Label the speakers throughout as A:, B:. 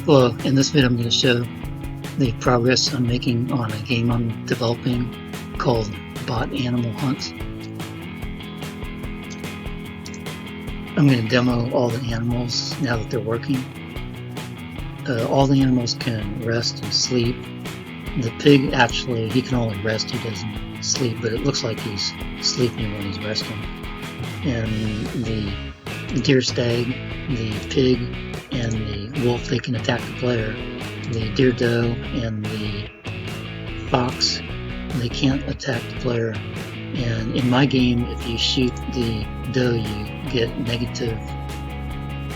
A: Well, in this video I'm going to show the progress I'm making on a game I'm developing called BotAnimalHunt. I'm going to demo all the animals now that they're working. All the animals can rest and sleep. The pig, actually, he can only rest, he doesn't sleep, but it looks like he's sleeping when he's resting. And the deer stag, the pig, and the wolf, they can attack the player. The deer doe and the fox, they can't attack the player. And in my game, if you shoot the doe, you get negative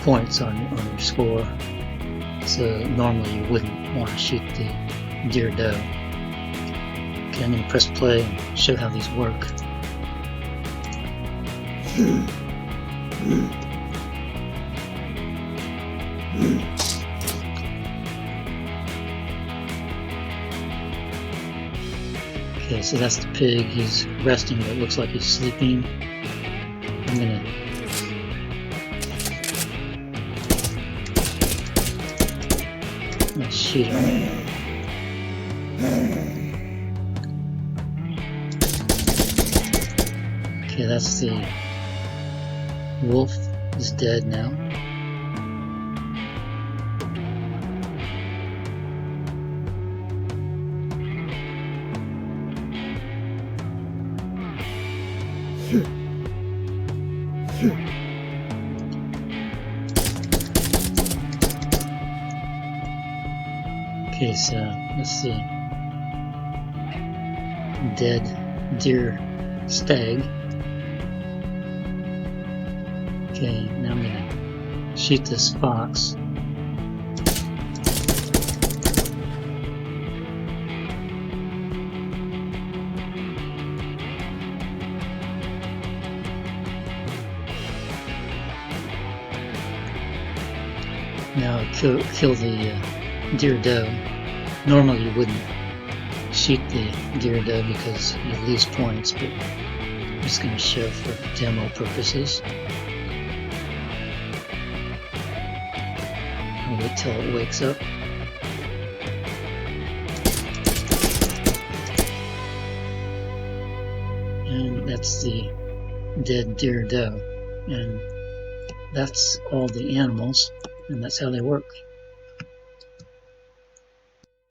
A: points on your score. So normally you wouldn't want to shoot the deer doe. Okay, I'm going to press play and show how these work. Okay, so that's the pig. He's resting, but it looks like he's sleeping. I'm gonna shoot him. Okay, that's the wolf is dead now. Okay, so let's see. Dead deer stag. Okay, now I'm gonna shoot this fox. Now kill the deer doe. Normally you wouldn't shoot the deer doe because you lose points, but I'm just going to show for demo purposes. I'll wait till it wakes up. And that's the dead deer doe. And that's all the animals, and that's how they work.